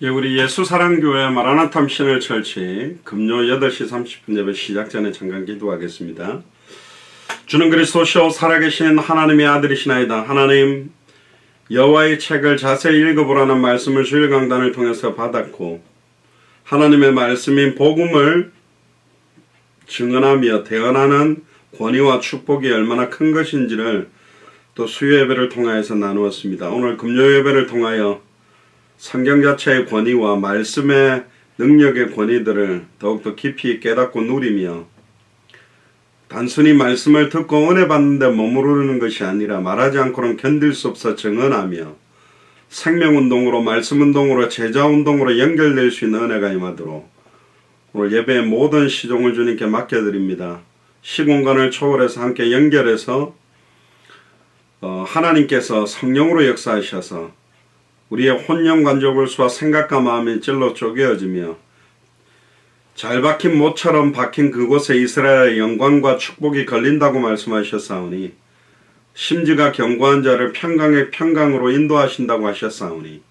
예, 우리 예수사랑교회 마라나타 미션을 철치 금요 8시 30분 예배 시작 전에 잠깐 기도하겠습니다. 주는 그리스도시요 살아계신 하나님의 아들이시나이다. 하나님, 여호와의 책을 자세히 읽어보라는 말씀을 주일 강단을 통해서 받았고, 하나님의 말씀인 복음을 증언하며 대언하는 권위와 축복이 얼마나 큰 것인지를 또 수요 예배를 통하여서 나누었습니다. 오늘 금요 예배를 통하여 성경 자체의 권위와 말씀의 능력의 권위들을 더욱더 깊이 깨닫고 누리며, 단순히 말씀을 듣고 은혜 받는데 머무르는 것이 아니라 말하지 않고는 견딜 수 없어 증언하며 생명운동으로, 말씀운동으로, 제자운동으로 연결될 수 있는 은혜가 임하도록 오늘 예배의 모든 시종을 주님께 맡겨드립니다. 시공간을 초월해서 함께 연결해서 하나님께서 성령으로 역사하셔서 우리의 혼념관조불수와 생각과 마음이 찔러 쪼개어지며 잘 박힌 못처럼 박힌 그곳에 이스라엘의 영광과 축복이 걸린다고 말씀하셨사오니, 심지가 견고한 자를 평강의 평강으로 인도하신다고 하셨사오니,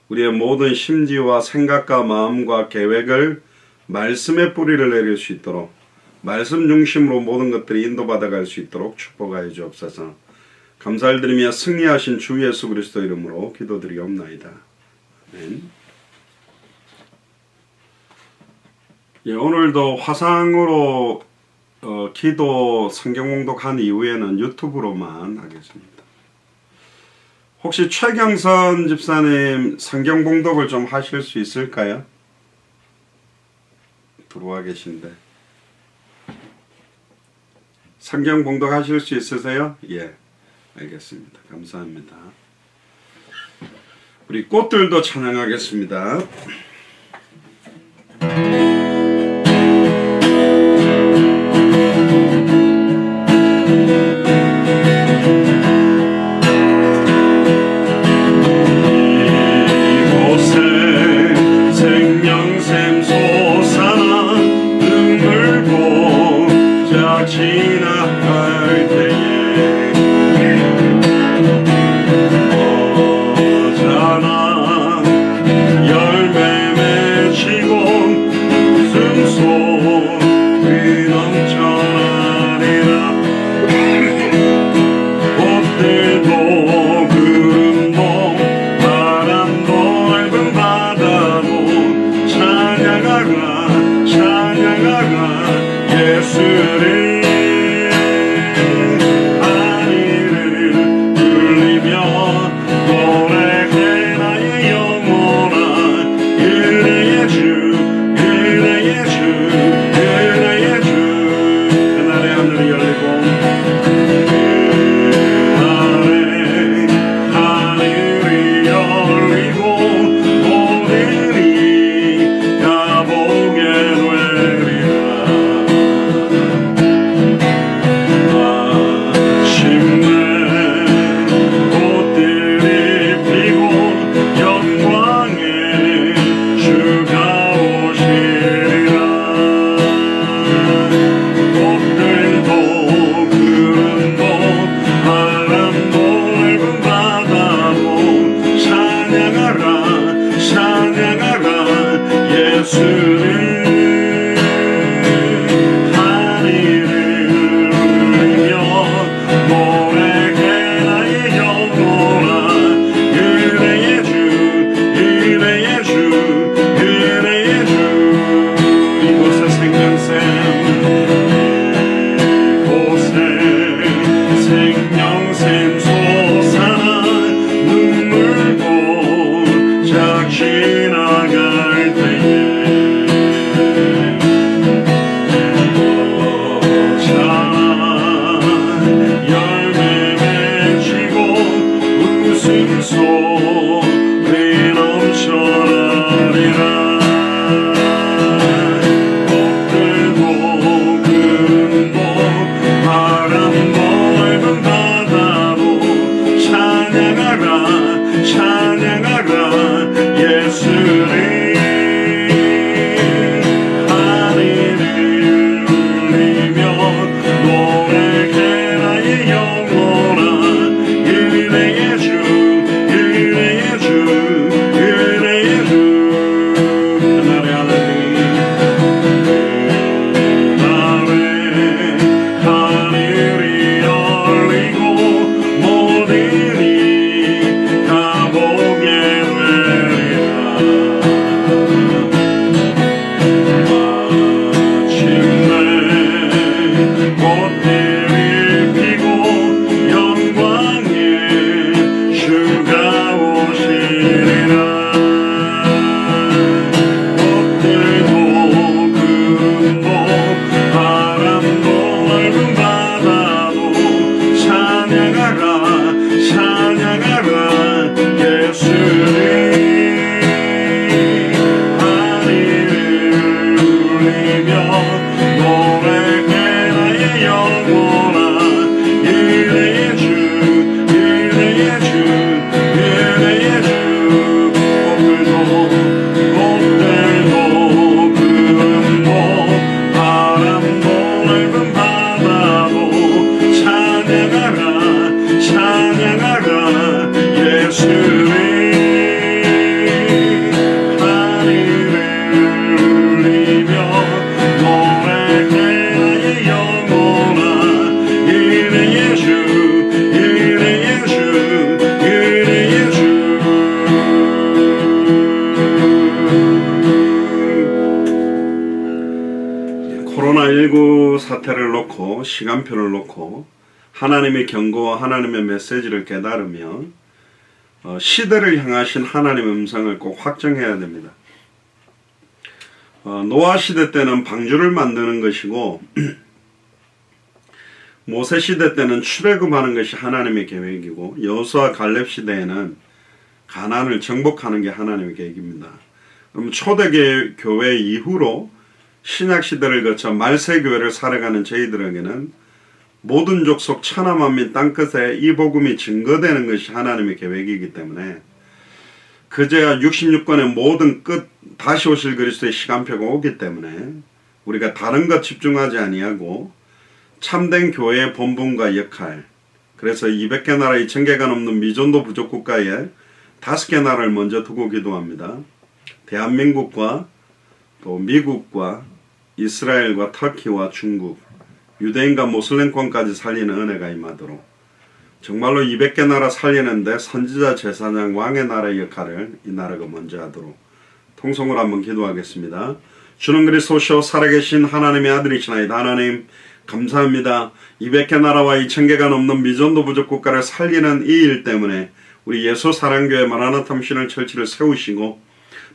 우리의 모든 심지와 생각과 마음과 계획을 말씀의 뿌리를 내릴 수 있도록, 말씀 중심으로 모든 것들이 인도받아갈 수 있도록 축복하여 주옵소서. 감사를 드리며 승리하신 주 예수 그리스도 이름으로 기도드리옵나이다. 아멘. 예, 오늘도 화상으로 기도 성경 공독한 이후에는 유튜브로만 하겠습니다. 혹시 최경선 집사님 성경 공독을 좀 하실 수 있을까요? 들어와 계신데. 성경 공독 하실 수 있으세요? 예. 알겠습니다. 감사합니다. 우리 꽃들도 찬양하겠습니다. 이곳에 생명샘 솟아나 눈물 고작 지나갈 때에 코로나19 사태를 놓고 시간표를 놓고 하나님의 경고와 하나님의 메시지를 깨달으며 시대를 향하신 하나님의 음성을 꼭 확정해야 됩니다. 노아 시대 때는 방주를 만드는 것이고 모세 시대 때는 출애굽하는 것이 하나님의 계획이고 여호수아 갈렙 시대에는 가나안을 정복하는 게 하나님의 계획입니다. 그럼 초대교회 교회 이후로 신약 시대를 거쳐 말세 교회를 살아가는 저희들에게는 모든 족속 천하 만민 땅끝에 이 복음이 증거되는 것이 하나님의 계획이기 때문에 그제야 66권의 모든 끝 다시 오실 그리스도의 시간표가 오기 때문에 우리가 다른 것 집중하지 아니하고 참된 교회의 본분과 역할, 그래서 200개 나라 2000개가 넘는 미전도 부족 국가에 5개 나라를 먼저 두고 기도합니다. 대한민국과 또 미국과 이스라엘과 터키와 중국, 유대인과 모슬렘권까지 살리는 은혜가 임하도록 정말로 200개 나라 살리는데 선지자, 제사장, 왕의 나라의 역할을 이 나라가 먼저 하도록 통성으로 한번 기도하겠습니다. 주는 그리스도시요 살아계신 하나님의 아들이시나이다. 하나님 감사합니다. 200개 나라와 2000개가 넘는 미전도 부족 국가를 살리는 이 일 때문에 우리 예수 사랑교회 마라나타 미션을 철치를 세우시고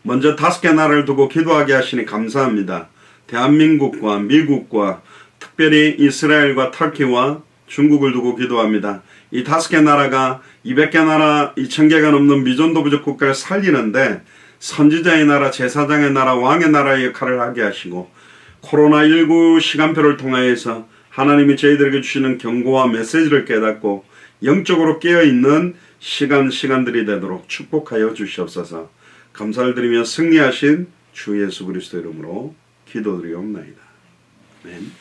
먼저 5개 나라를 두고 기도하게 하시니 감사합니다. 대한민국과 미국과 특별히 이스라엘과 터키와 중국을 두고 기도합니다. 이 5개 나라가 200개 나라 2000개가 넘는 미전도 부족 국가를 살리는데 선지자의 나라, 제사장의 나라, 왕의 나라의 역할을 하게 하시고 코로나19 시간표를 통하여서 하나님이 저희들에게 주시는 경고와 메시지를 깨닫고 영적으로 깨어있는 시간들이 되도록 축복하여 주시옵소서. 감사를 드리며 승리하신 주 예수 그리스도 이름으로 기도드리옵나이다. 아멘.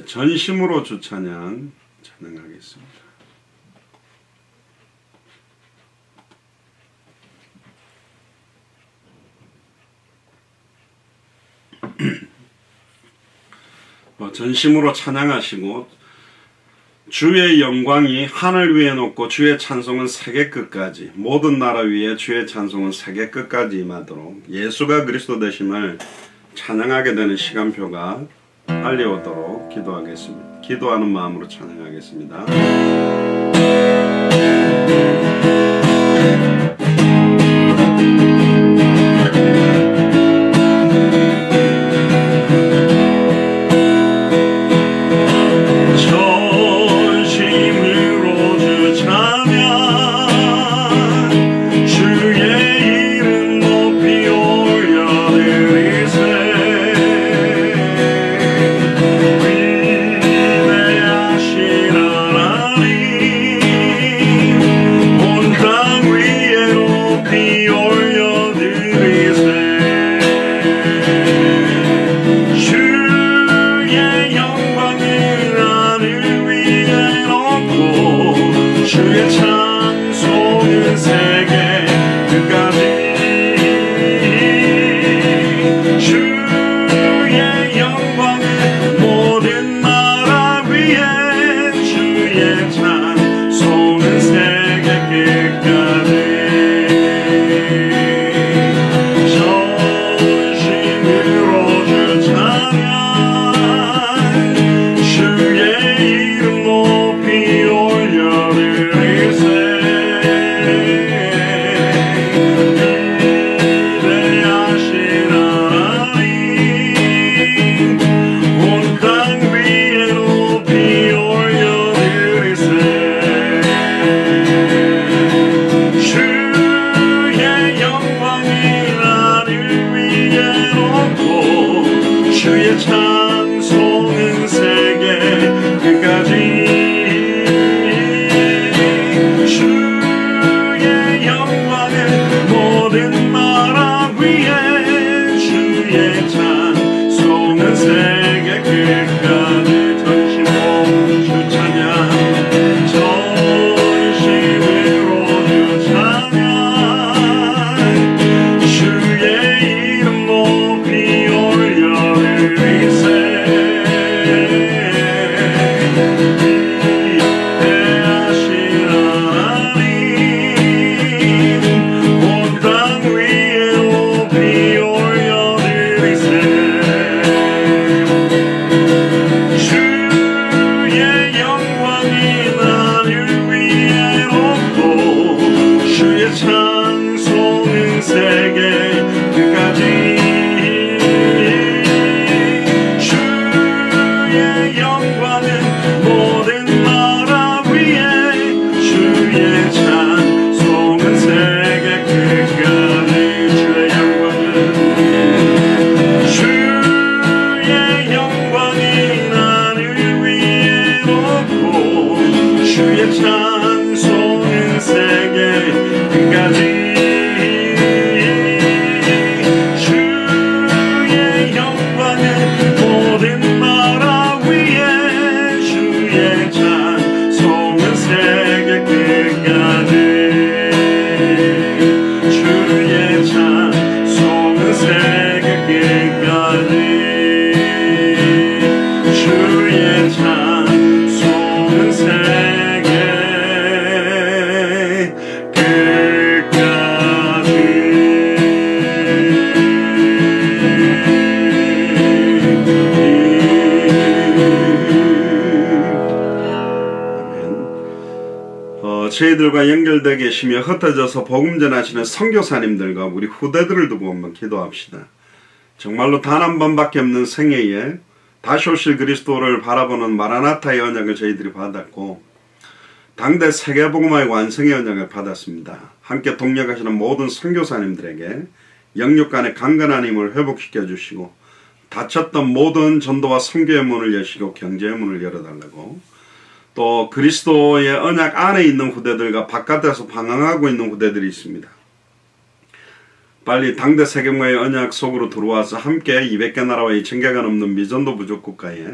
전심으로 주 찬양하겠습니다. 전심으로 찬양하시고 주의 영광이 하늘 위에 높고 주의 찬송은 세계 끝까지 모든 나라 위에 주의 찬송은 세계 끝까지 임하도록 예수가 그리스도 되심을 찬양하게 되는 시간표가 알려오도록 기도하겠습니다. 기도하는 마음으로 찬양하겠습니다. 주의 끝까지 주의 찬송은 세계 끝까지. 저희들과 연결되어 계시며 흩어져서 복음 전하시는 선교사님들과 우리 후대들을 두고 한번 기도합시다. 정말로 단 한 번밖에 없는 생애에 다시 오실 그리스도를 바라보는 마라나타의 언약을 저희들이 받았고 당대 세계복음화의 완성의 언약을 받았습니다. 함께 동력하시는 모든 선교사님들에게 영육간의 강건한 힘을 회복시켜 주시고 닫혔던 모든 전도와 선교의 문을 여시고 경제의 문을 열어달라고, 또 그리스도의 언약 안에 있는 후대들과 바깥에서 방황하고 있는 후대들이 있습니다. 빨리 당대 세계화의 언약 속으로 들어와서 함께 200개 나라와 2,000개가 넘는 미전도 부족 국가에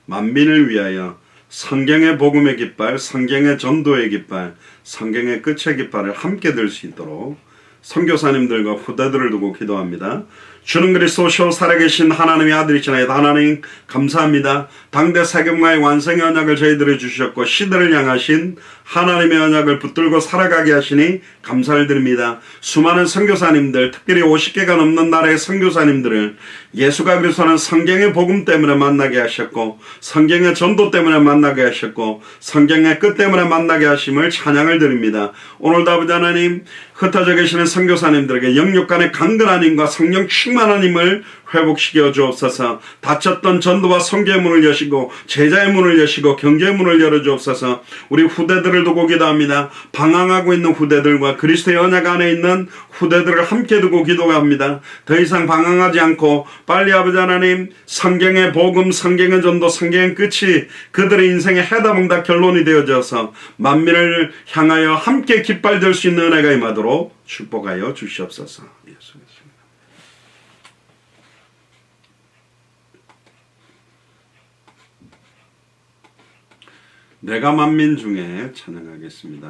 만민을 위하여 성경의 복음의 깃발, 성경의 전도의 깃발, 성경의 끝의 깃발을 함께 들 수 있도록 선교사님들과 후대들을 두고 기도합니다. 주는 그리스도 오시오 살아계신 하나님의 아들이시나이다. 하나님 감사합니다. 당대 세계문화의 완성의 언약을 저희들이 주셨고 시대를 향하신 하나님의 언약을 붙들고 살아가게 하시니 감사를 드립니다. 수많은 선교사님들, 특별히 50개가 넘는 나라의 선교사님들을 예수가 그리스도는 성경의 복음 때문에 만나게 하셨고 성경의 전도 때문에 만나게 하셨고 성경의 끝 때문에 만나게 하심을 찬양을 드립니다. 오늘도 아버지 하나님 흩어져 계시는 선교사님들에게 영육간의 강건한 힘과 성령 충만한 힘을 회복시켜 주옵소서. 닫혔던 전도와 선교의 문을 여시고 제자의 문을 여시고 경제의 문을 열어 주옵소서. 우리 후대들을 두고 기도합니다. 방황하고 있는 후대들과 그리스도의 언약 안에 있는 후대들을 함께 두고 기도합니다. 더 이상 방황하지 않고 빨리 아버지 하나님 성경의 복음, 성경의 전도, 성경의 끝이 그들의 인생의 해답응답 결론이 되어져서 만민을 향하여 함께 깃발될 수 있는 은혜가 임하도록 축복하여 주시옵소서. 예수님. 내가 만민 중에 찬양하겠습니다.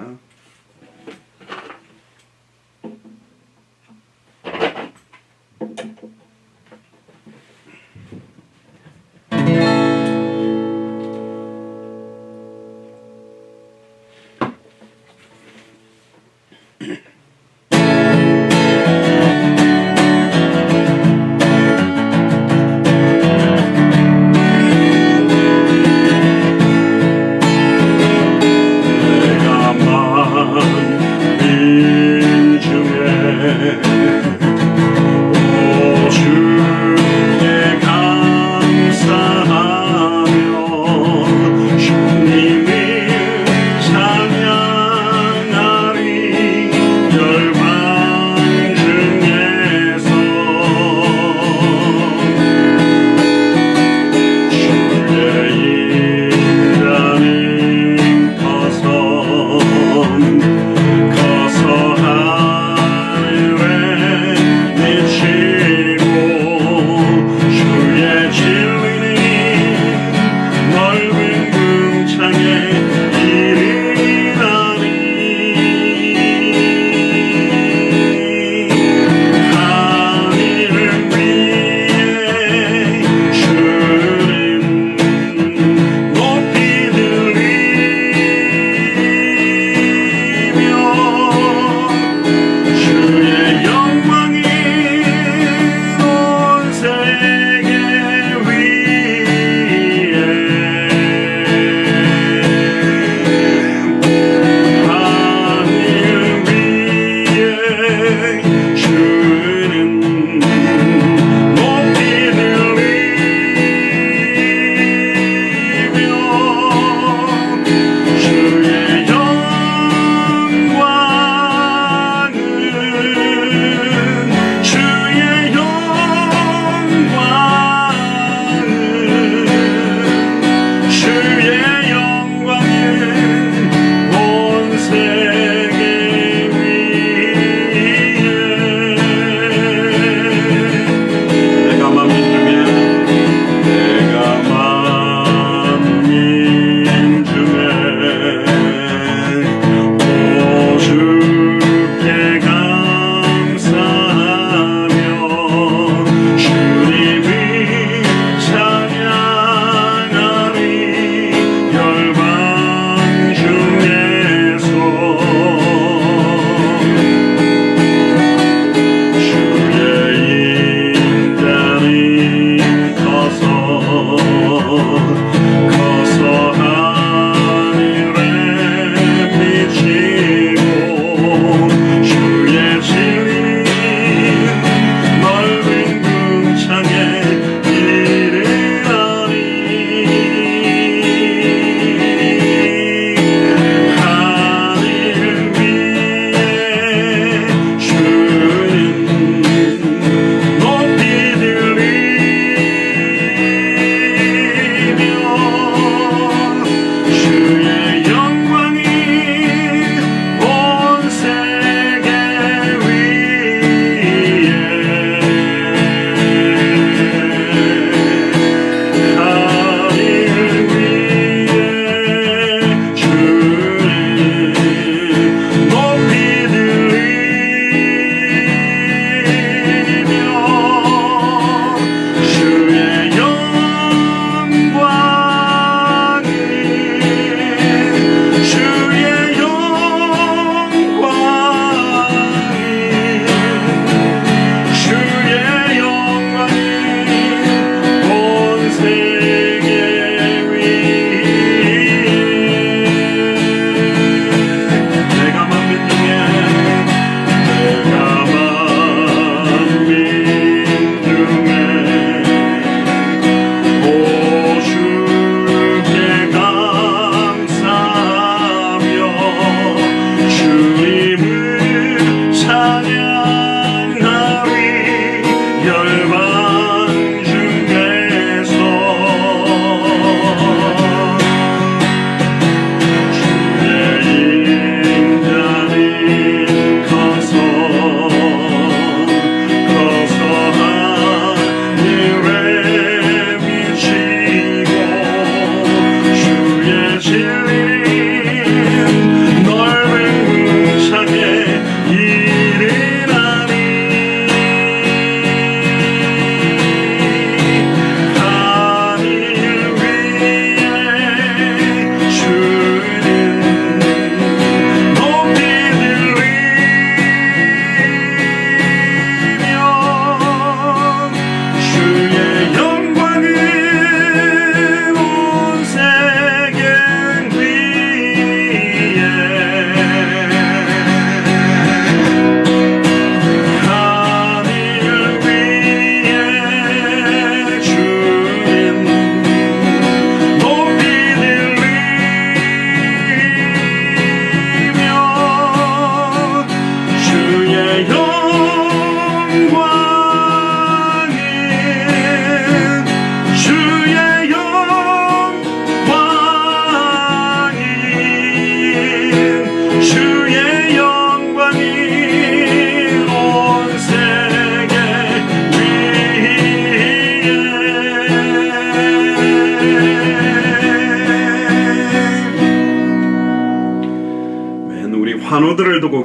내가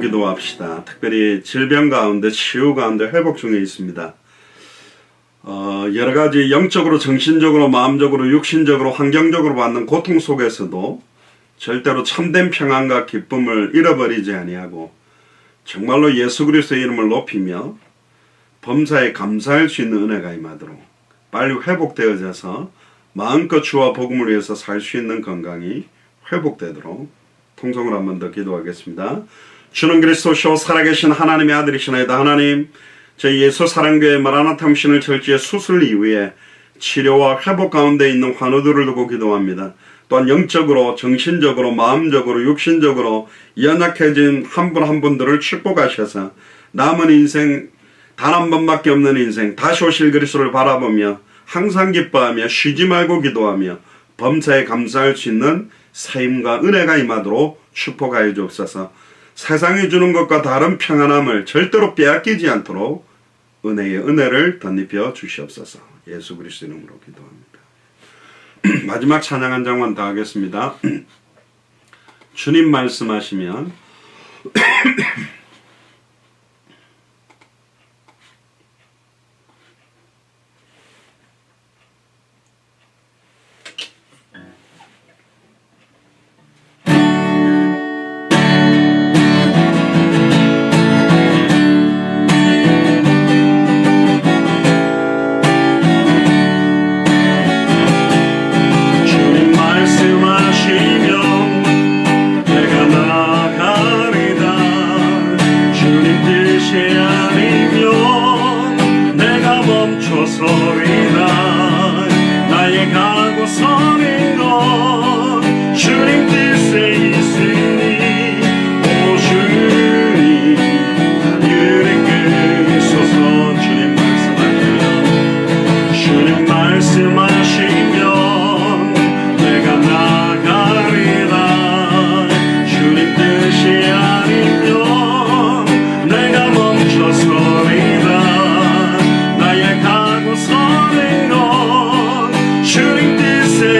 붙들고 기도합시다. 특별히 질병 가운데 치유 가운데 회복 중에 있습니다. 여러 가지 영적으로 정신적으로 마음적으로 육신적으로 환경적으로 받는 고통 속에서도 절대로 참된 평안과 기쁨을 잃어버리지 아니하고 정말로 예수 그리스도의 이름을 높이며 범사에 감사할 수 있는 은혜가 임하도록 빨리 회복되어져서 마음껏 주와 복음을 위해서 살 수 있는 건강이 회복되도록 통성을 한 번 더 기도하겠습니다. 주는 그리스도시오 살아계신 하나님의 아들이시나이다. 하나님, 저희 예수 사랑교회 마라나타 미션을 철지의 수술 이후에 치료와 회복 가운데 있는 환우들을 두고 기도합니다. 또한 영적으로 정신적으로 마음적으로 육신적으로 연약해진 한 분 한 분들을 축복하셔서 남은 인생 단 한 번밖에 없는 인생 다시 오실 그리스도를 바라보며 항상 기뻐하며 쉬지 말고 기도하며 범사에 감사할 수 있는 삶과 은혜가 임하도록 축복하여 주옵소서. 세상이 주는 것과 다른 평안함을 절대로 빼앗기지 않도록 은혜의 은혜를 덧입혀 주시옵소서. 예수 그리스도 이름으로 기도합니다. 마지막 찬양 한 장만 더 하겠습니다. 주님 말씀하시면 주님 뜻에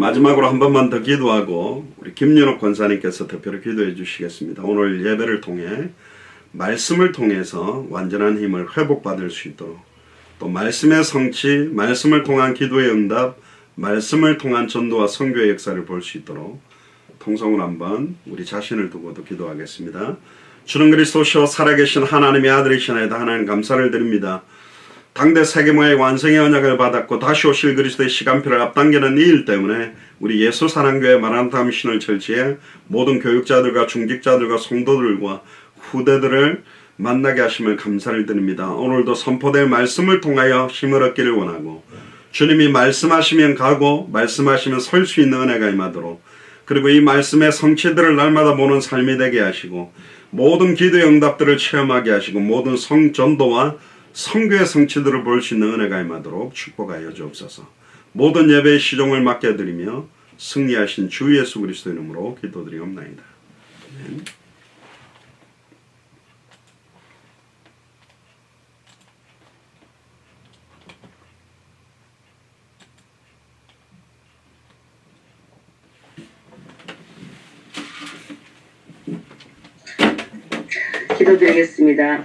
마지막으로 한 번만 더 기도하고 우리 김윤옥 권사님께서 대표로 기도해 주시겠습니다. 오늘 예배를 통해 말씀을 통해서 완전한 힘을 회복받을 수 있도록, 또 말씀의 성취, 말씀을 통한 기도의 응답, 말씀을 통한 전도와 선교의 역사를 볼 수 있도록 통성으로 한번 우리 자신을 두고도 기도하겠습니다. 주는 그리스도시요 살아계신 하나님의 아들이시나이다. 하나님 감사를 드립니다. 당대 세계모의 완성의 언약을 받았고 다시 오실 그리스도의 시간표를 앞당기는 이 일 때문에 우리 예수사랑교회 마라나타 미션을 철치해 모든 교육자들과 중직자들과 성도들과 후대들을 만나게 하심을 감사를 드립니다. 오늘도 선포될 말씀을 통하여 힘을 얻기를 원하고, 주님이 말씀하시면 가고 말씀하시면 설 수 있는 은혜가 임하도록, 그리고 이 말씀의 성취들을 날마다 보는 삶이 되게 하시고, 모든 기도의 응답들을 체험하게 하시고, 모든 성전도와 선교의 성취들을 볼 수 있는 은혜가 임하도록 축복하여 주옵소서. 모든 예배의 시종을 맡겨드리며 승리하신 주 예수 그리스도 이름으로 기도드리옵나이다. 아멘. 기도드리겠습니다.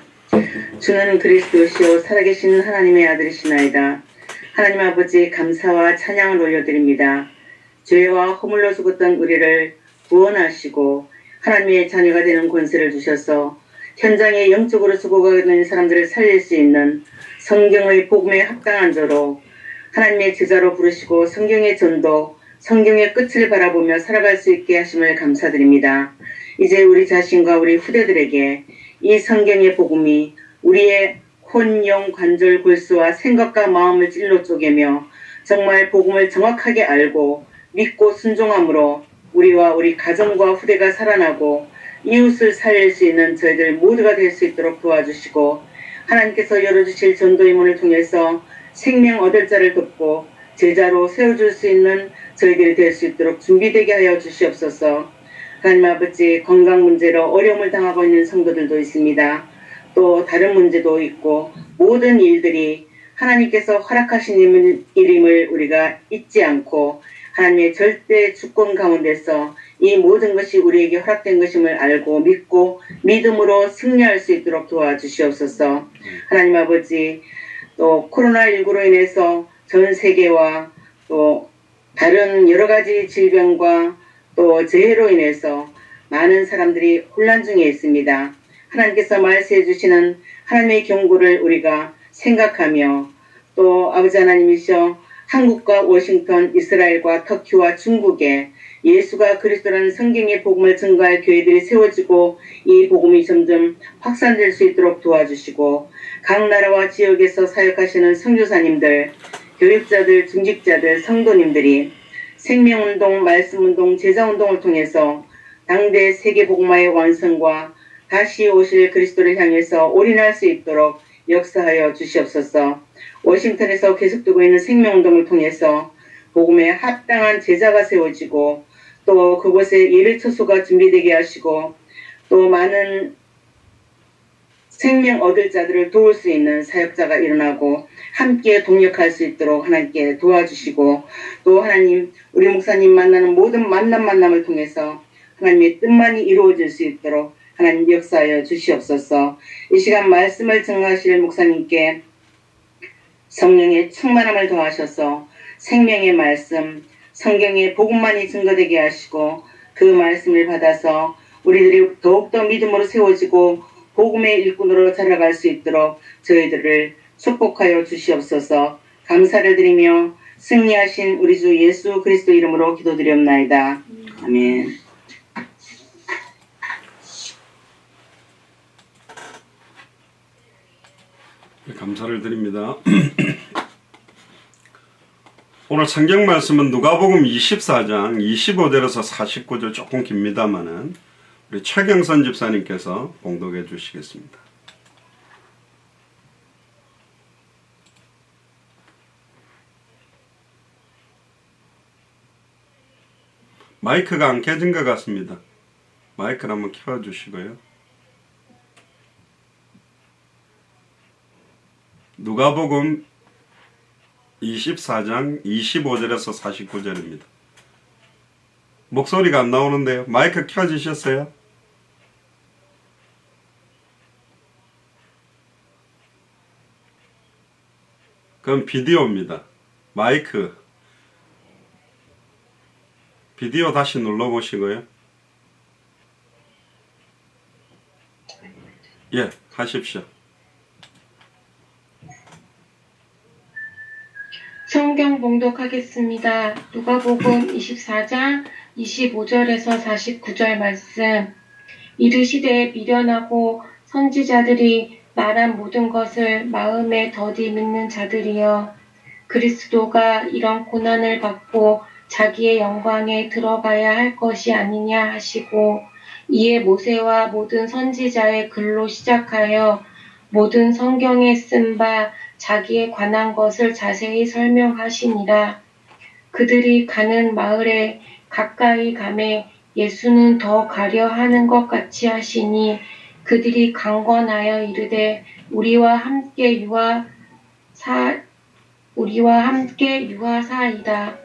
주는 그리스도시요 살아계신 하나님의 아들이시나이다. 하나님 아버지 감사와 찬양을 올려드립니다. 죄와 허물로 죽었던 우리를 구원하시고 하나님의 자녀가 되는 권세를 주셔서 현장에 영적으로 죽어가는 사람들을 살릴 수 있는 성경의 복음에 합당한 자로 하나님의 제자로 부르시고 성경의 전도, 성경의 끝을 바라보며 살아갈 수 있게 하심을 감사드립니다. 이제 우리 자신과 우리 후대들에게 이 성경의 복음이 우리의 혼, 영, 관절, 골수와 생각과 마음을 찔러 쪼개며 정말 복음을 정확하게 알고 믿고 순종함으로 우리와 우리 가정과 후대가 살아나고 이웃을 살릴 수 있는 저희들 모두가 될 수 있도록 도와주시고, 하나님께서 열어주실 전도의 문을 통해서 생명 얻을 자를 돕고 제자로 세워줄 수 있는 저희들이 될 수 있도록 준비되게 하여 주시옵소서. 하나님 아버지, 건강 문제로 어려움을 당하고 있는 성도들도 있습니다. 또 다른 문제도 있고, 모든 일들이 하나님께서 허락하신 일임을 우리가 잊지 않고 하나님의 절대 주권 가운데서 이 모든 것이 우리에게 허락된 것임을 알고 믿고 믿음으로 승리할 수 있도록 도와주시옵소서. 하나님 아버지, 또 코로나19로 인해서 전 세계와 또 다른 여러 가지 질병과 또 재해로 인해서 많은 사람들이 혼란 중에 있습니다. 하나님께서 말씀해 주시는 하나님의 경고를 우리가 생각하며, 또 아버지 하나님이시여 한국과 워싱턴, 이스라엘과 터키와 중국에 예수가 그리스도라는 성경의 복음을 증거할 교회들이 세워지고 이 복음이 점점 확산될 수 있도록 도와주시고, 각 나라와 지역에서 사역하시는 선교사님들, 교육자들, 중직자들, 성도님들이 생명운동, 말씀운동, 제자운동을 통해서 당대 세계복음화의 완성과 다시 오실 그리스도를 향해서 올인할 수 있도록 역사하여 주시옵소서. 워싱턴에서 계속되고 있는 생명운동을 통해서 복음에 합당한 제자가 세워지고, 또 그곳에 예배처소가 준비되게 하시고, 또 많은 생명 얻을 자들을 도울 수 있는 사역자가 일어나고 함께 동역할 수 있도록 하나님께 도와주시고, 또 하나님, 우리 목사님 만나는 모든 만남을 통해서 하나님의 뜻만이 이루어질 수 있도록 하나님 역사하여 주시옵소서. 이 시간 말씀을 증거하실 목사님께 성령의 충만함을 더하셔서 생명의 말씀, 성경의 복음만이 증거되게 하시고, 그 말씀을 받아서 우리들이 더욱더 믿음으로 세워지고 복음의 일꾼으로 자라갈 수 있도록 저희들을 축복하여 주시옵소서. 감사를 드리며 승리하신 우리 주 예수 그리스도 이름으로 기도드리옵나이다. 아멘. 감사를 드립니다. 오늘 성경 말씀은 누가복음 24장 25절에서 49절, 조금 깁니다마는 우리 최경선 집사님께서 봉독해 주시겠습니다. 마이크가 안 켜진 것 같습니다. 마이크를 한번 켜주시고요. 누가복음 24장 25절에서 49절입니다. 목소리가 안 나오는데요. 마이크 켜주셨어요? 그럼 비디오입니다. 마이크. 비디오 다시 눌러보시고요. 예, 하십시오. 성경 봉독하겠습니다. 누가복음 24장 25절에서 49절 말씀. 이르시되 미련하고 선지자들이 말한 모든 것을 마음에 더디 믿는 자들이여, 그리스도가 이런 고난을 받고 자기의 영광에 들어가야 할 것이 아니냐 하시고, 이에 모세와 모든 선지자의 글로 시작하여 모든 성경에 쓴 바 자기에 관한 것을 자세히 설명하시니라. 그들이 가는 마을에 가까이 가매 예수는 더 가려 하는 것 같이 하시니, 그들이 강권하여 이르되 우리와 함께 유하사이다.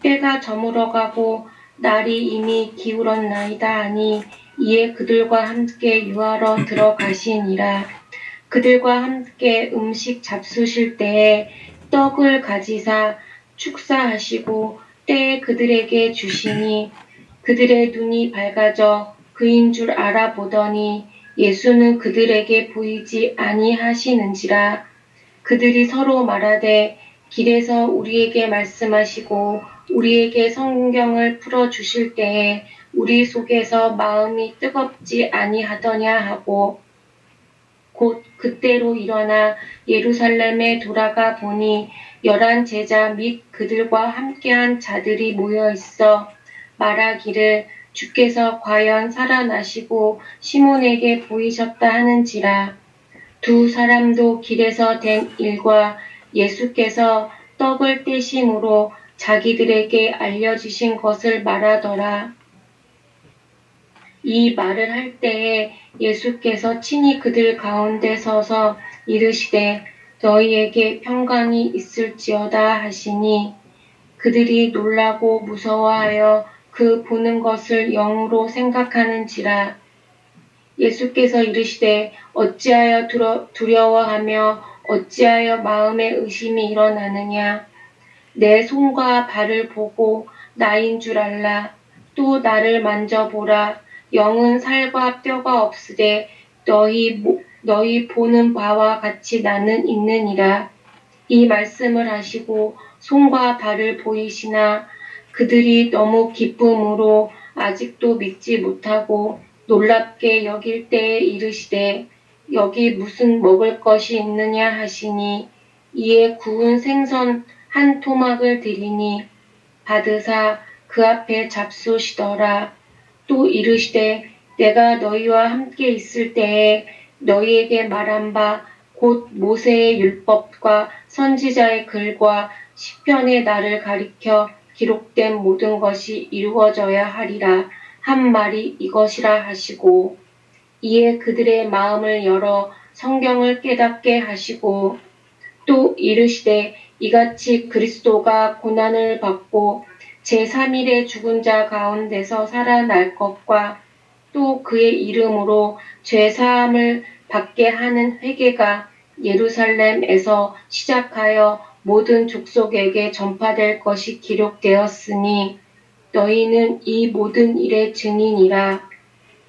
때가 저물어가고 날이 이미 기울었나이다 하니, 이에 그들과 함께 유하러 들어가시니라. 그들과 함께 음식 잡수실 때에 떡을 가지사 축사하시고 때에 그들에게 주시니, 그들의 눈이 밝아져 그인 줄 알아보더니 예수는 그들에게 보이지 아니하시는지라. 그들이 서로 말하되 길에서 우리에게 말씀하시고 우리에게 성경을 풀어주실 때에 우리 속에서 마음이 뜨겁지 아니하더냐 하고, 곧 그때로 일어나 예루살렘에 돌아가 보니 11 제자 및 그들과 함께한 자들이 모여 있어 말하기를 주께서 과연 살아나시고 시몬에게 보이셨다 하는지라. 두 사람도 길에서 된 일과 예수께서 떡을 떼심으로 자기들에게 알려주신 것을 말하더라. 이 말을 할 때에 예수께서 친히 그들 가운데 서서 이르시되 너희에게 평강이 있을지어다 하시니, 그들이 놀라고 무서워하여 그 보는 것을 영으로 생각하는지라. 예수께서 이르시되 어찌하여 두려워하며 어찌하여 마음에 의심이 일어나느냐. 내 손과 발을 보고 나인 줄 알라. 또 나를 만져보라. 영은 살과 뼈가 없으되 너희 보는 바와 같이 나는 있느니라. 이 말씀을 하시고 손과 발을 보이시나 그들이 너무 기쁨으로 아직도 믿지 못하고 놀랍게 여길 때에 이르시되 여기 무슨 먹을 것이 있느냐 하시니, 이에 구운 생선 한 토막을 드리니 받으사 그 앞에 잡수시더라. 또 이르시되 내가 너희와 함께 있을 때에 너희에게 말한 바 곧 모세의 율법과 선지자의 글과 시편의 나를 가리켜 기록된 모든 것이 이루어져야 하리라 한 말이 이것이라 하시고, 이에 그들의 마음을 열어 성경을 깨닫게 하시고, 또 이르시되 이같이 그리스도가 고난을 받고 제3일에 죽은 자 가운데서 살아날 것과 또 그의 이름으로 죄사함을 받게 하는 회개가 예루살렘에서 시작하여 모든 족속에게 전파될 것이 기록되었으니 너희는 이 모든 일의 증인이라.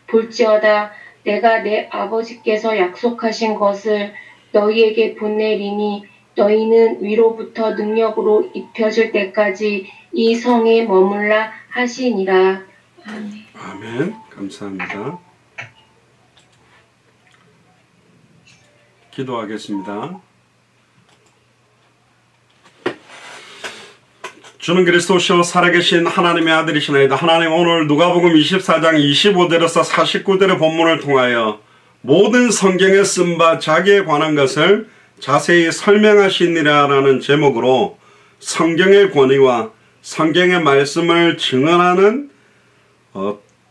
볼지어다 내가 내 아버지께서 약속하신 것을 너희에게 보내리니 너희는 위로부터 능력으로 입혀질 때까지 이 성에 머물라 하시니라. 아멘. 아멘. 감사합니다. 기도하겠습니다. 주는 그리스도시요 살아계신 하나님의 아들이시나이다. 하나님, 오늘 누가복음 24장 25절에서 49절의 본문을 통하여 모든 성경에 쓴 바 자기에 관한 것을 자세히 설명하시니라라는 제목으로 성경의 권위와 성경의 말씀을 증언하는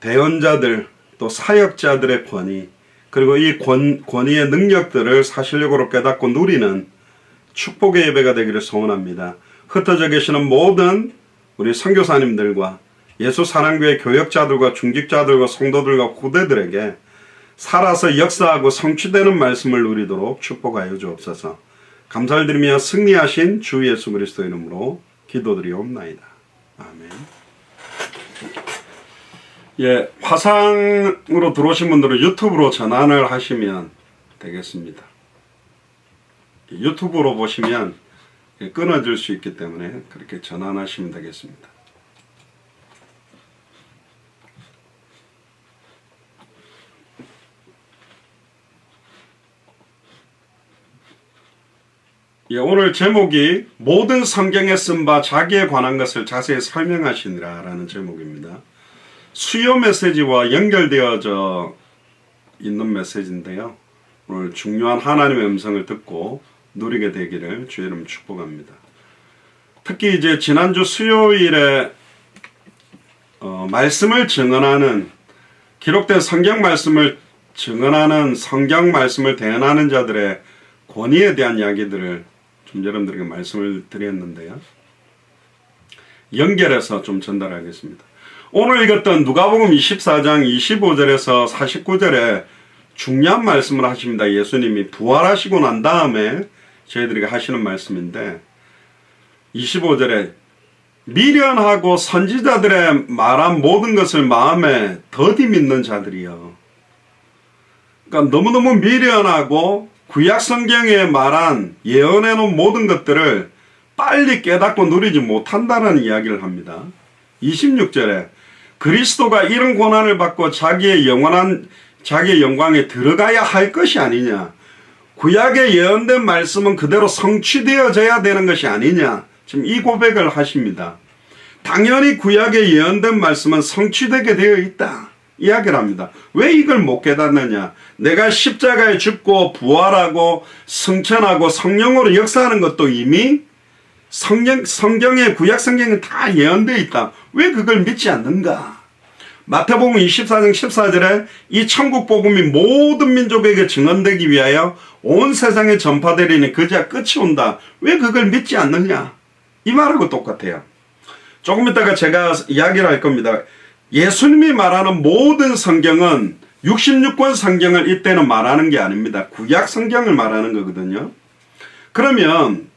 대언자들, 또 사역자들의 권위, 그리고 이 권위의 능력들을 사실적으로 깨닫고 누리는 축복의 예배가 되기를 소원합니다. 흩어져 계시는 모든 우리 선교사님들과 예수 사랑교회 교역자들과 중직자들과 성도들과 후대들에게 살아서 역사하고 성취되는 말씀을 누리도록 축복하여 주옵소서. 감사를 드리며 승리하신 주 예수 그리스도 이름으로 기도드리옵나이다. 아멘. 예, 화상으로 들어오신 분들은 유튜브로 전환을 하시면 되겠습니다. 유튜브로 보시면 끊어질 수 있기 때문에 그렇게 전환하시면 되겠습니다. 예, 오늘 제목이 모든 성경에 쓴 바 자기에 관한 것을 자세히 설명하시니라 라는 제목입니다. 수요 메시지와 연결되어져 있는 메시지인데요. 오늘 중요한 하나님의 음성을 듣고 누리게 되기를 주의 이름 축복합니다. 특히 이제 지난주 수요일에 말씀을 증언하는 기록된 성경 말씀을 증언하는 성경 말씀을 대언하는 자들의 권위에 대한 이야기들을 좀 여러분들에게 말씀을 드렸는데요. 연결해서 좀 전달하겠습니다. 오늘 읽었던 누가복음 24장 25절에서 49절에 중요한 말씀을 하십니다. 예수님이 부활하시고 난 다음에 저희들에게 하시는 말씀인데 25절에 미련하고 선지자들의 말한 모든 것을 마음에 더디 믿는 자들이여. 그러니까 너무너무 미련하고 구약 성경에 말한 예언해 놓은 모든 것들을 빨리 깨닫고 누리지 못한다는 이야기를 합니다. 26절에 그리스도가 이런 고난을 받고 자기의 영광에 들어가야 할 것이 아니냐. 구약에 예언된 말씀은 그대로 성취되어져야 되는 것이 아니냐. 지금 이 고백을 하십니다. 당연히 구약에 예언된 말씀은 성취되게 되어 있다. 이야기를 합니다. 왜 이걸 못 깨닫느냐? 내가 십자가에 죽고 부활하고 승천하고 성령으로 역사하는 것도 이미 성경에 구약 성경에 다 예언되어 있다. 왜 그걸 믿지 않는가? 마태복음 24장 14절에 이 천국 복음이 모든 민족에게 증언되기 위하여 온 세상에 전파되리니 그제야 끝이 온다. 왜 그걸 믿지 않느냐? 이 말하고 똑같아요. 조금 이따가 제가 이야기를 할 겁니다. 예수님이 말하는 모든 성경은 66권 성경을 이때는 말하는 게 아닙니다. 구약 성경을 말하는 거거든요. 그러면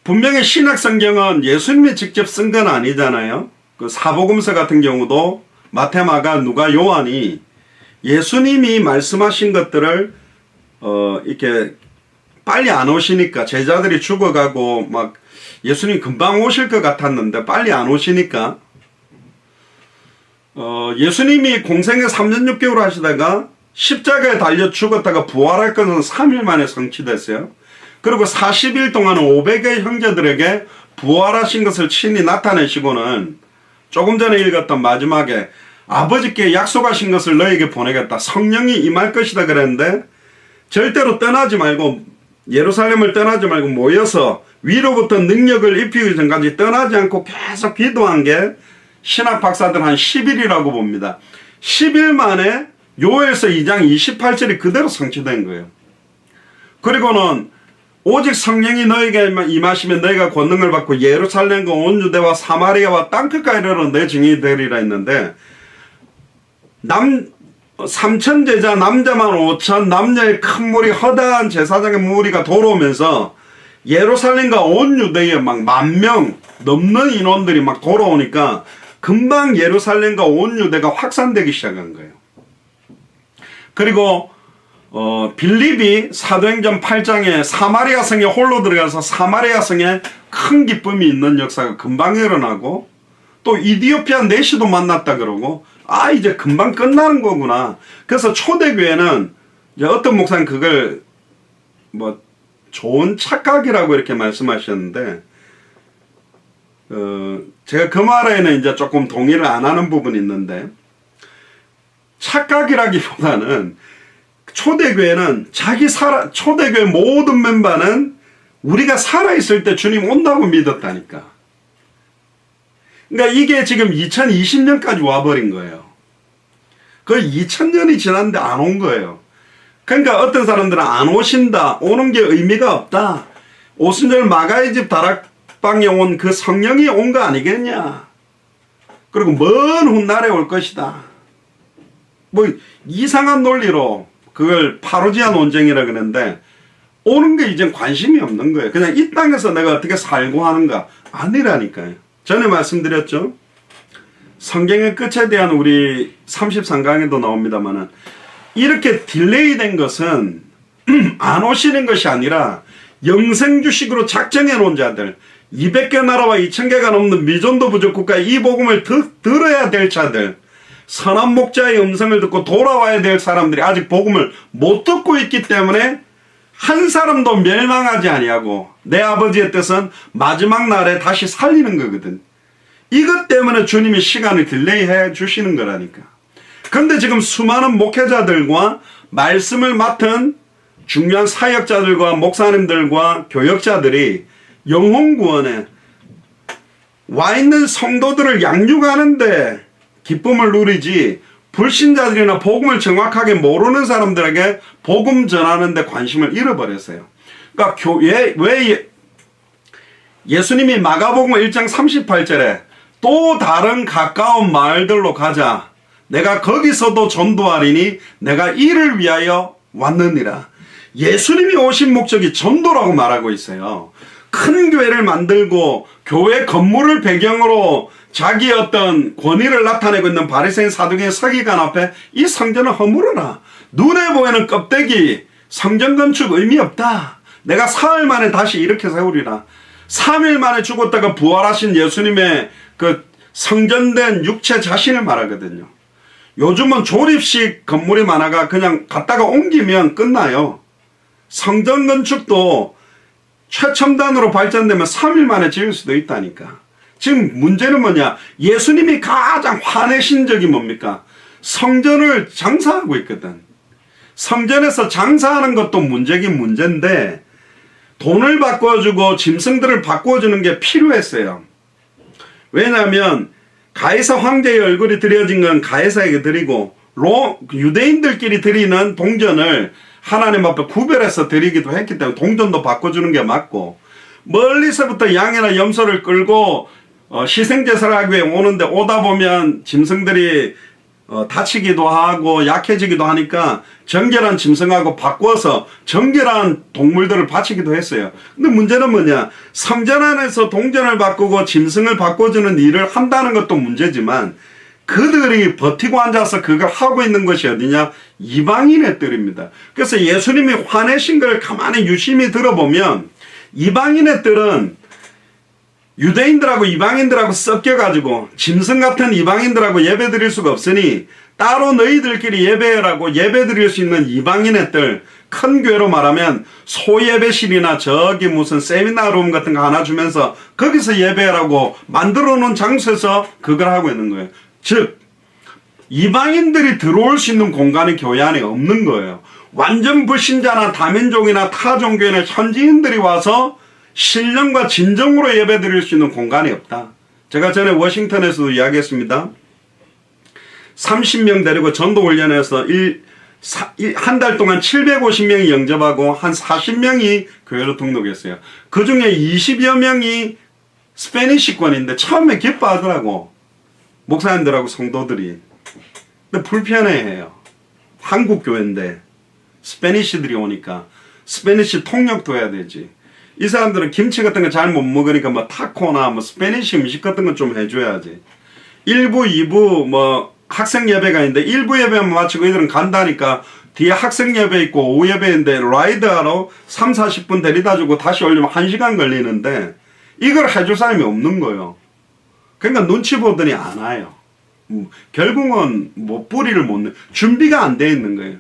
분명히 신약 성경은 예수님이 직접 쓴 건 아니잖아요. 그 사복음서 같은 경우도 마태, 마가, 누가, 요한이 예수님이 말씀하신 것들을 이렇게 빨리 안 오시니까 제자들이 죽어가고 막 예수님 금방 오실 것 같았는데 빨리 안 오시니까 예수님이 공생에 3년 6개월 하시다가 십자가에 달려 죽었다가 부활할 것은 3일 만에 성취됐어요. 그리고 40일 동안 500의 형제들에게 부활하신 것을 친히 나타내시고는 조금 전에 읽었던 마지막에 아버지께 약속하신 것을 너에게 보내겠다. 성령이 임할 것이다 그랬는데 절대로 떠나지 말고 예루살렘을 떠나지 말고 모여서 위로부터 능력을 입히기 전까지 떠나지 않고 계속 기도한 게 신학 박사들 한 10일이라고 봅니다. 10일 만에 요엘서 2장 28절이 그대로 성취된 거예요. 그리고는 오직 성령이 너에게 임하시면 너희가 권능을 받고 예루살렘과 온 유대와 사마리아와 땅끝까지 이르러 내 증인이 되리라 했는데 3천 제자 남자만 5천 남녀의 큰 무리 허다한 제사장의 무리가 돌아오면서 예루살렘과 온 유대에 막 10,000명 넘는 인원들이 막 돌아오니까 금방 예루살렘과 온 유대가 확산되기 시작한 거예요. 그리고 빌립이 사도행전 8장에 사마리아 성에 홀로 들어가서 사마리아 성에 큰 기쁨이 있는 역사가 금방 일어나고 또 이디오피아 내시도 만났다 그러고 이제 금방 끝나는 거구나. 그래서 초대교회는 이제 어떤 목사님 그걸 뭐 좋은 착각이라고 이렇게 말씀하셨는데 제가 그 말에는 이제 조금 동의를 안 하는 부분이 있는데 착각이라기보다는 초대교회는 초대교회 모든 멤버는 우리가 살아있을 때 주님 온다고 믿었다니까. 그러니까 이게 지금 2020년까지 와버린 거예요. 거의 2000년이 지났는데 안 온 거예요. 그러니까 어떤 사람들은 안 오신다, 오는 게 의미가 없다. 오순절 마가의 집 다락방에 온 그 성령이 온 거 아니겠냐. 그리고 먼 훗날에 올 것이다. 뭐 이상한 논리로 그걸 파루지아 논쟁이라 그러는데 오는 게 이제 관심이 없는 거예요. 그냥 이 땅에서 내가 어떻게 살고 하는가 아니라니까요. 전에 말씀드렸죠. 성경의 끝에 대한 우리 33강에도 나옵니다만은 이렇게 딜레이 된 것은 안 오시는 것이 아니라 영생주식으로 작정해 놓은 자들, 200개 나라와 2000개가 넘는 미전도 부족 국가에 이 복음을 들어야 될 자들, 선한 목자의 음성을 듣고 돌아와야 될 사람들이 아직 복음을 못 듣고 있기 때문에 한 사람도 멸망하지 아니하고 내 아버지의 뜻은 마지막 날에 다시 살리는 거거든. 이것 때문에 주님이 시간을 딜레이해 주시는 거라니까. 근데 지금 수많은 목회자들과 말씀을 맡은 중요한 사역자들과 목사님들과 교역자들이 영혼구원에 와 있는 성도들을 양육하는데 기쁨을 누리지 불신자들이나 복음을 정확하게 모르는 사람들에게 복음 전하는데 관심을 잃어버렸어요. 그러니까 왜 예수님이 마가복음 1장 38절에 또 다른 가까운 마을들로 가자. 내가 거기서도 전도하리니 내가 이를 위하여 왔느니라. 예수님이 오신 목적이 전도라고 말하고 있어요. 큰 교회를 만들고 교회 건물을 배경으로 자기 어떤 권위를 나타내고 있는 바리새인 사두개인 서기관 앞에 이 성전을 허물어라. 눈에 보이는 껍데기 성전 건축 의미 없다. 내가 사흘 만에 다시 이렇게 세우리라. 3일 만에 죽었다가 부활하신 예수님의 그 성전된 육체 자신을 말하거든요. 요즘은 조립식 건물이 많아가 그냥 갖다가 옮기면 끝나요. 성전 건축도 최첨단으로 발전되면 3일 만에 지을 수도 있다니까. 지금 문제는 뭐냐? 예수님이 가장 화내신 적이 뭡니까? 성전을 장사하고 있거든. 성전에서 장사하는 것도 문제긴 문제인데 돈을 바꿔주고 짐승들을 바꿔주는 게 필요했어요. 왜냐하면 가이사 황제의 얼굴이 드려진 건 가이사에게 드리고 유대인들끼리 드리는 동전을 하나님 앞에 구별해서 드리기도 했기 때문에 동전도 바꿔주는 게 맞고, 멀리서부터 양이나 염소를 끌고 희생제사를 하기 위해 오는데 오다 보면 짐승들이 다치기도 하고 약해지기도 하니까 정결한 짐승하고 바꿔서 정결한 동물들을 바치기도 했어요. 근데 문제는 뭐냐? 성전 안에서 동전을 바꾸고 짐승을 바꿔주는 일을 한다는 것도 문제지만 그들이 버티고 앉아서 그걸 하고 있는 것이 어디냐? 이방인의 뜰입니다. 그래서 예수님이 화내신 걸 가만히 유심히 들어보면 이방인의 뜰은 유대인들하고 이방인들하고 섞여가지고 짐승 같은 이방인들하고 예배 드릴 수가 없으니 따로 너희들끼리 예배라고 예배 드릴 수 있는 이방인의 뜰, 큰 교회로 말하면 소예배실이나 저기 무슨 세미나룸 같은 거 하나 주면서 거기서 예배라고 만들어 놓은 장소에서 그걸 하고 있는 거예요. 즉 이방인들이 들어올 수 있는 공간이 교회 안에 없는 거예요. 완전 불신자나 다민족이나 타종교회나 현지인들이 와서 신령과 진정으로 예배 드릴 수 있는 공간이 없다. 제가 전에 워싱턴에서도 이야기했습니다. 30명 데리고 전도훈련해서 한 달 동안 750명이 영접하고 한 40명이 교회로 등록했어요. 그 중에 20여 명이 스페니시권인데 처음에 기뻐하더라고. 목사님들하고 성도들이. 근데 불편해해요. 한국 교회인데 스페니시들이 오니까 스페니시 통역도 해야 되지. 이 사람들은 김치 같은 거 잘 못 먹으니까 뭐 타코나 뭐 스페니시 음식 같은 거 좀 해줘야지. 1부, 2부 뭐 학생 예배가 있는데 1부 예배만 마치고 이들은 간다니까 뒤에 학생 예배 있고 오후 예배인데 라이드하러 3, 40분 데리다 주고 다시 오려면 1시간 걸리는데 이걸 해줄 사람이 없는 거예요. 그러니까 눈치 보더니 안 와요. 결국은 뭐 뿌리를 못 내. 준비가 안 돼 있는 거예요.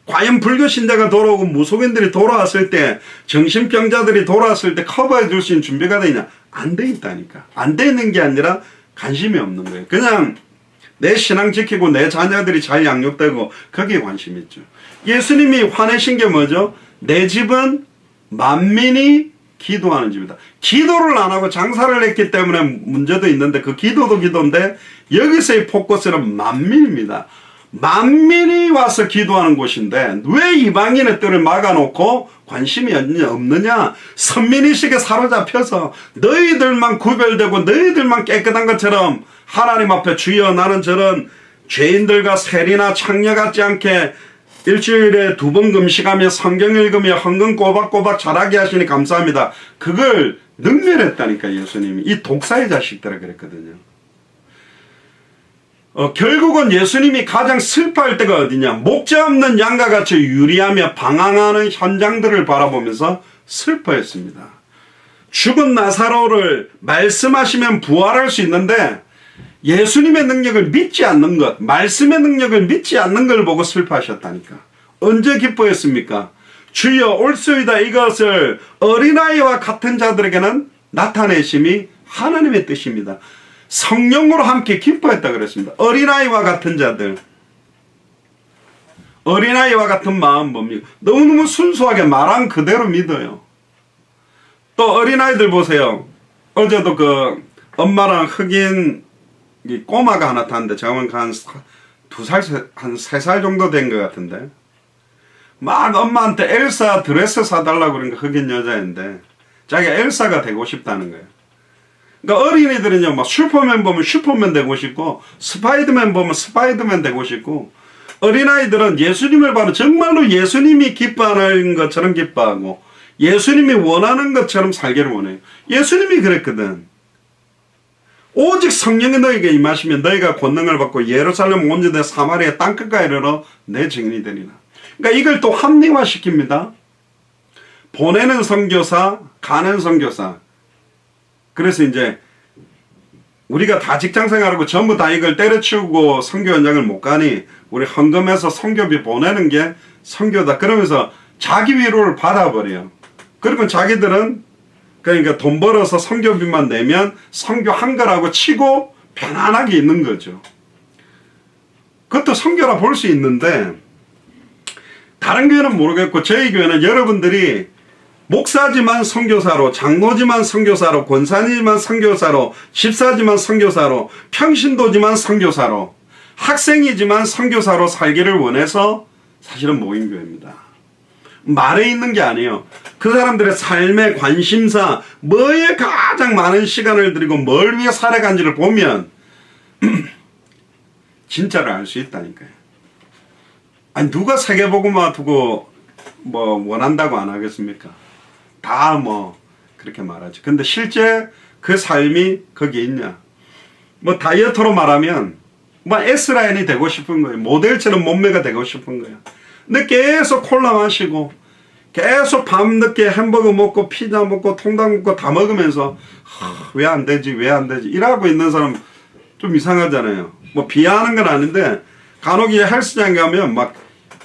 과연 불교 신자가 돌아오고 무속인들이 돌아왔을 때, 정신병자들이 돌아왔을 때 커버해 줄 수 있는 준비가 돼 있냐? 안 돼 있다니까. 안 돼 있는 게 아니라 관심이 없는 거예요. 그냥 내 신앙 지키고 내 자녀들이 잘 양육되고 거기에 관심 있죠. 예수님이 화내신 게 뭐죠? 내 집은 만민이 기도하는 집이다. 기도를 안 하고 장사를 했기 때문에 문제도 있는데 그 기도도 기도인데 여기서의 포커스는 만민입니다. 만민이 와서 기도하는 곳인데 왜 이방인의 뜰을 막아놓고 관심이 없느냐? 선민의식에 사로잡혀서 너희들만 구별되고 너희들만 깨끗한 것처럼 하나님 앞에 주여 나는 저런 죄인들과 세리나 창녀 같지 않게 일주일에 2번 금식하며 성경 읽으며 헌금 꼬박꼬박 잘하게 하시니 감사합니다. 그걸 능멸했다니까 예수님이. 이 독사의 자식들아 그랬거든요. 결국은 예수님이 가장 슬퍼할 때가 어디냐. 목자 없는 양과 같이 유리하며 방황하는 현장들을 바라보면서 슬퍼했습니다. 죽은 나사로를 말씀하시면 부활할 수 있는데 예수님의 능력을 믿지 않는 것, 말씀의 능력을 믿지 않는 걸 보고 슬퍼하셨다니까. 언제 기뻐했습니까? 주여 올소이다 이것을 어린아이와 같은 자들에게는 나타내심이 하나님의 뜻입니다. 성령으로 함께 기뻐했다 그랬습니다. 어린아이와 같은 자들. 어린아이와 같은 마음 뭡니까? 너무너무 순수하게 말한 그대로 믿어요. 또 어린아이들 보세요. 어제도 그 엄마랑 흑인 꼬마가 하나 탔는데 제가 보니까 한 2살, 한 3살 정도 된 것 같은데 막 엄마한테 엘사 드레스 사달라고 그러니까 흑인 여자인데 자기가 엘사가 되고 싶다는 거예요. 그러니까 어린이들은요, 막 슈퍼맨 보면 슈퍼맨 되고 싶고, 스파이더맨 보면 스파이더맨 되고 싶고, 어린아이들은 예수님을 봐도 정말로 예수님이 기뻐하는 것처럼 기뻐하고, 예수님이 원하는 것처럼 살기를 원해요. 예수님이 그랬거든. 오직 성령이 너에게 임하시면 너희가 권능을 받고 예루살렘 온 유대 사마리아 땅끝까지 이르러 내 증인이 되리라. 그러니까 이걸 또 합리화시킵니다. 보내는 선교사, 가는 선교사. 그래서 이제 우리가 다 직장생활하고 전부 다 이걸 때려치우고 선교 현장을 못 가니 우리 헌금해서 선교비 보내는 게 선교다. 그러면서 자기 위로를 받아버려요. 그러면 자기들은 그러니까 돈 벌어서 선교비만 내면 선교한 거라고 치고 편안하게 있는 거죠. 그것도 선교라 볼 수 있는데 다른 교회는 모르겠고 저희 교회는 여러분들이 목사지만 선교사로, 장로지만 선교사로, 권사님지만 선교사로, 집사지만 선교사로, 평신도지만 선교사로, 학생이지만 선교사로 살기를 원해서 사실은 모인 교회입니다. 말에 있는 게 아니에요. 그 사람들의 삶의 관심사, 뭐에 가장 많은 시간을 들이고 뭘 위해 살아간지를 보면 진짜를 알 수 있다니까요. 아니 누가 세계복음화 두고 뭐 원한다고 안 하겠습니까? 다 뭐 그렇게 말하죠. 근데 실제 그 삶이 거기에 있냐? 뭐 다이어트로 말하면 뭐 S라인이 되고 싶은 거예요. 모델처럼 몸매가 되고 싶은 거예요. 근데 계속 콜라 마시고 계속 밤늦게 햄버거 먹고 피자 먹고 통닭 먹고 다 먹으면서 왜 안 되지 왜 안 되지 이러고 있는 사람 좀 이상하잖아요. 뭐 비하하는 건 아닌데 간혹 이제 헬스장 가면 막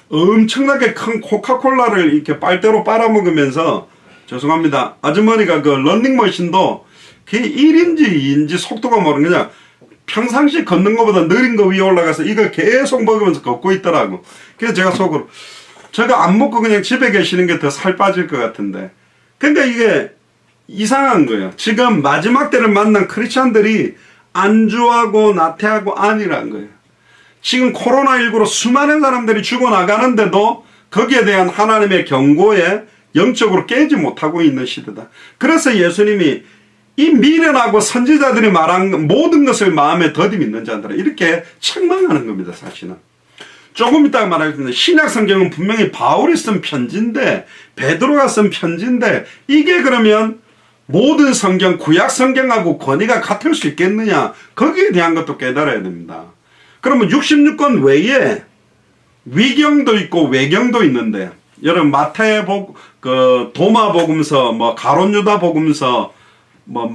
엄청나게 큰 코카콜라를 이렇게 빨대로 빨아먹으면서 죄송합니다. 아주머니가 그 런닝머신도 그게 1인지 2인지 속도가 모르는 그냥 평상시 걷는 것보다 느린 거 위에 올라가서 이걸 계속 먹으면서 걷고 있더라고. 그래서 제가 속으로 제가 안 먹고 그냥 집에 계시는 게 더 살 빠질 것 같은데. 그러니까 이게 이상한 거예요. 지금 마지막 때를 만난 크리스찬들이 안주하고 나태하고 아니란 거예요. 지금 코로나19로 수많은 사람들이 죽어나가는데도 거기에 대한 하나님의 경고에 영적으로 깨지 못하고 있는 시대다. 그래서 예수님이 이 미련하고 선지자들이 말한 모든 것을 마음에 더디 믿는 자들은 이렇게 책망하는 겁니다. 사실은. 조금 이따가 말하겠습니다. 신약 성경은 분명히 바울이 쓴 편지인데 베드로가 쓴 편지인데 이게 그러면 모든 성경, 구약 성경하고 권위가 같을 수 있겠느냐? 거기에 대한 것도 깨달아야 됩니다. 그러면 66권 외에 위경도 있고 외경도 있는데 여러분 도마복음서, 뭐 가론유다 복음서, 뭐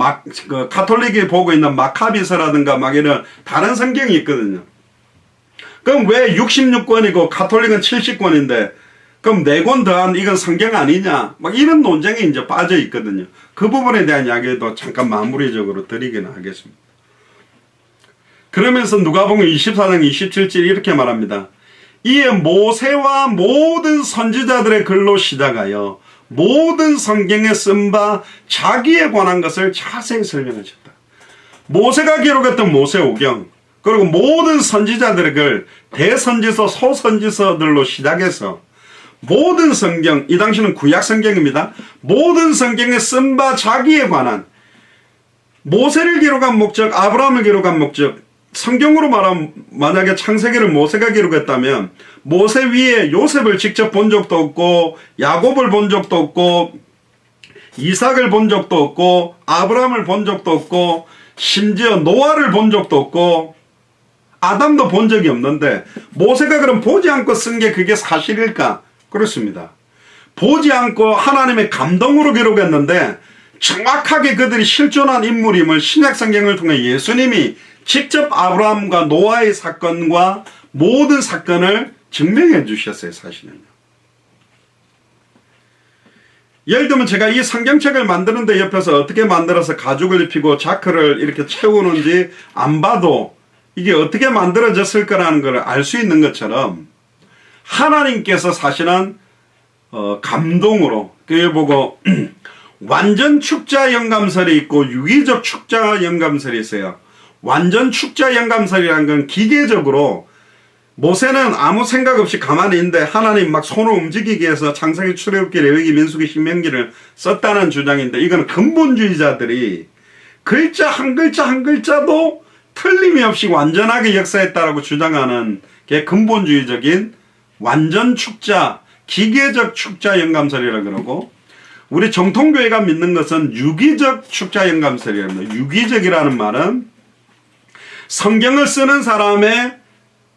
가톨릭이 보고 있는 마카비서라든가 막 이런 다른 성경이 있거든요. 그럼 왜 66권이고 가톨릭은 70권인데 그럼 4권 더한 이건 성경 아니냐? 막 이런 논쟁이 이제 빠져 있거든요. 그 부분에 대한 이야기도 잠깐 마무리적으로 드리기는 하겠습니다. 그러면서 누가복음 24장 27절 이렇게 말합니다. 이에 모세와 모든 선지자들의 글로 시작하여 모든 성경에 쓴 바 자기에 관한 것을 자세히 설명하셨다. 모세가 기록했던 모세오경 그리고 모든 선지자들의 글 대선지서 소선지서들로 시작해서 모든 성경, 이 당시는 구약 성경입니다. 모든 성경에 쓴 바 자기에 관한 모세를 기록한 목적, 아브라함을 기록한 목적, 성경으로 말하면 만약에 창세기를 모세가 기록했다면 모세 위에 요셉을 직접 본 적도 없고 야곱을 본 적도 없고 이삭을 본 적도 없고 아브라함을 본 적도 없고 심지어 노아를 본 적도 없고 아담도 본 적이 없는데 모세가 그럼 보지 않고 쓴 게 그게 사실일까? 그렇습니다. 보지 않고 하나님의 감동으로 기록했는데 정확하게 그들이 실존한 인물임을 신약성경을 통해 예수님이 직접 아브라함과 노아의 사건과 모든 사건을 증명해 주셨어요. 사실은요. 예를 들면 제가 이 성경책을 만드는데 옆에서 어떻게 만들어서 가죽을 입히고 자크를 이렇게 채우는지 안 봐도 이게 어떻게 만들어졌을 거라는 걸 알 수 있는 것처럼 하나님께서 사실은 감동으로 그걸 보고 완전 축자 영감설이 있고 유기적 축자 영감설이 있어요. 완전 축자 영감설이라는 건 기계적으로 모세는 아무 생각 없이 가만히 있는데 하나님 막 손을 움직이게 해서 창세기, 출애굽기, 레위기, 민수기, 신명기를 썼다는 주장인데 이건 근본주의자들이 글자 한 글자도 틀림이 없이 완전하게 역사했다라고 주장하는 게 근본주의적인 완전 축자, 기계적 축자 영감설이라고 그러고 우리 정통교회가 믿는 것은 유기적 축자 영감설이랍니다. 유기적이라는 말은 성경을 쓰는 사람의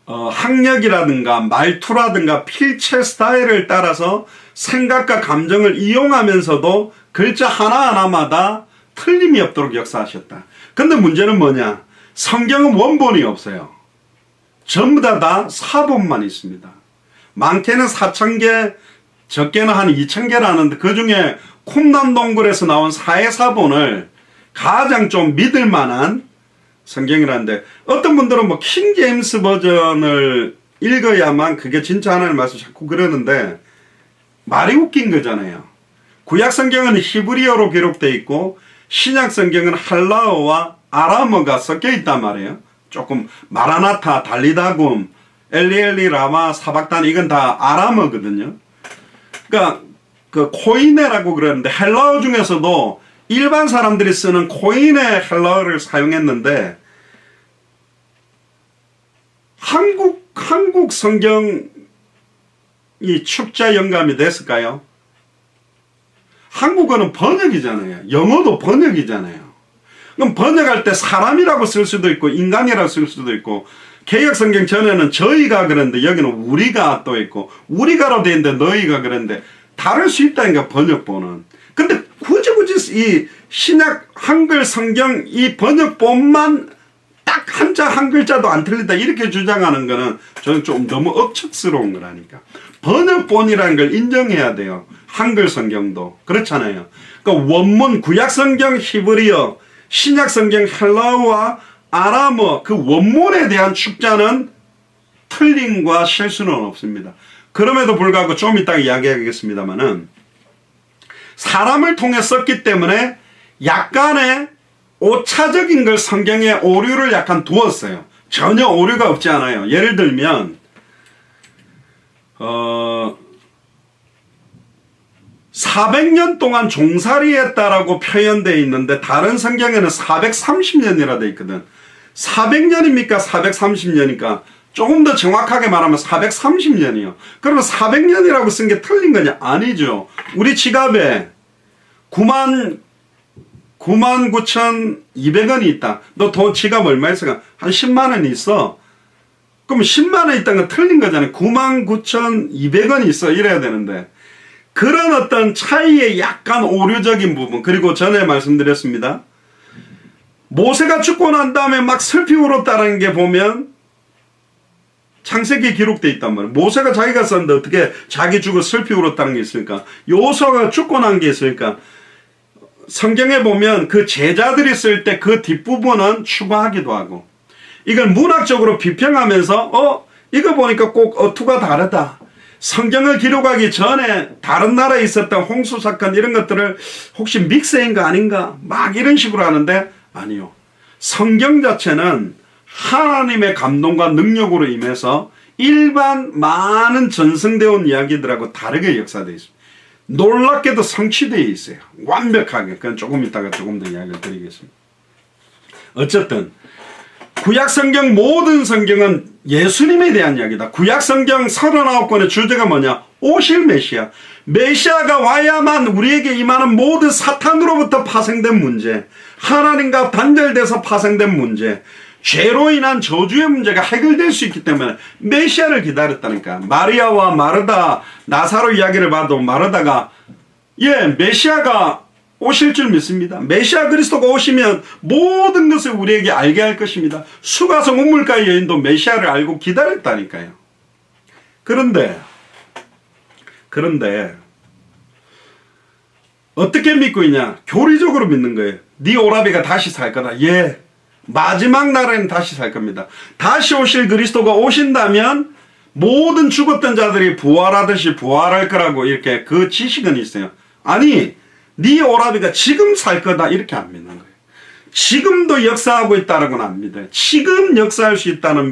학력이라든가 말투라든가 필체 스타일을 따라서 생각과 감정을 이용하면서도 글자 하나하나마다 틀림이 없도록 역사하셨다. 근데 문제는 뭐냐? 성경은 원본이 없어요. 전부 다 사본만 있습니다. 많게는 4,000개, 적게는 한 2,000개라는데 그 중에 쿰남동굴에서 나온 사해사본을 가장 좀 믿을 만한 성경이라는데 어떤 분들은 뭐 킹제임스 버전을 읽어야만 그게 진짜 하나님의 말씀 자꾸 그러는데 말이 웃긴 거잖아요. 구약 성경은 히브리어로 기록되어 있고 신약 성경은 헬라어와 아람어가 섞여 있단 말이에요. 조금 마라나타, 달리다굼, 엘리엘리, 라마, 사박단 이건 다 아람어거든요. 그러니까 그 코이네라고 그러는데 헬라어 중에서도 일반 사람들이 쓰는 코인의 헬라어를 사용했는데 한국 성경이 축자 영감이 됐을까요? 한국어는 번역이잖아요. 영어도 번역이잖아요. 그럼 번역할 때 사람이라고 쓸 수도 있고 인간이라고 쓸 수도 있고 개역 성경 전에는 저희가 그랬는데 여기는 우리가 또 있고 우리가로 돼 있는데 너희가 그랬는데 다를 수 있다니까 번역본은. 근데 굳이 이 신약 한글 성경 이 번역본만 딱 한자 한 글자도 안 틀린다 이렇게 주장하는 거는 저는 좀 너무 억측스러운 거라니까. 번역본이라는 걸 인정해야 돼요. 한글 성경도 그렇잖아요. 그러니까 원문 구약 성경 히브리어, 신약 성경 헬라어와 아람어 그 원문에 대한 축자는 틀림과 실수는 없습니다. 그럼에도 불구하고 좀 이따 이야기하겠습니다만은 사람을 통해 썼기 때문에 약간의 오차적인 걸 성경에 오류를 약간 두었어요. 전혀 오류가 없지 않아요. 예를 들면 400년 동안 종살이 했다라고 표현되어 있는데 다른 성경에는 430년이라 되어 있거든. 400년입니까? 430년이니까 조금 더 정확하게 말하면 430년이요. 그러면 400년이라고 쓴 게 틀린 거냐? 아니죠. 우리 지갑에 99,200원이 있다. 너 돈 지갑 얼마 있어? 한 10만 원이 있어. 그럼 10만 원 있다는 건 틀린 거잖아요. 99,200원이 있어. 이래야 되는데. 그런 어떤 차이의 약간 오류적인 부분. 그리고 전에 말씀드렸습니다. 모세가 죽고 난 다음에 막 슬피 울었다는 게 보면 창세기에 기록되어 있단 말이에요. 모세가 자기가 썼는데 어떻게 자기 죽어 슬피 울었다는 게 있을까? 요소가 죽고 난 게 있을까? 성경에 보면 그 제자들이 쓸 때 그 뒷부분은 추가하기도 하고 이걸 문학적으로 비평하면서 이거 보니까 꼭 어투가 다르다. 성경을 기록하기 전에 다른 나라에 있었던 홍수 사건 이런 것들을 혹시 믹스한 거 아닌가? 막 이런 식으로 하는데 아니요. 성경 자체는 하나님의 감동과 능력으로 임해서 일반 많은 전승되어 온 이야기들하고 다르게 역사되어 있습니다. 놀랍게도 성취되어 있어요. 완벽하게. 그건 조금 이따가 조금 더 이야기를 드리겠습니다. 어쨌든 구약 성경 모든 성경은 예수님에 대한 이야기다. 구약 성경 39권의 주제가 뭐냐? 오실 메시아. 메시아가 와야만 우리에게 임하는 모든 사탄으로부터 파생된 문제, 하나님과 단절돼서 파생된 문제, 죄로 인한 저주의 문제가 해결될 수 있기 때문에 메시아를 기다렸다니까. 마리아와 마르다, 나사로 이야기를 봐도 마르다가 메시아가 오실 줄 믿습니다. 메시아 그리스도가 오시면 모든 것을 우리에게 알게 할 것입니다. 수가성 우물가의 여인도 메시아를 알고 기다렸다니까요. 그런데 어떻게 믿고 있냐? 교리적으로 믿는 거예요. 네 오라비가 다시 살 거다. 마지막 날에는 다시 살 겁니다. 다시 오실 그리스도가 오신다면 모든 죽었던 자들이 부활하듯이 부활할 거라고 이렇게 그 지식은 있어요. 아니, 네 오라비가 지금 살 거다 이렇게 안 믿는 거예요. 지금도 역사하고 있다는 건 안 믿어요. 지금 역사할 수 있다는 믿음.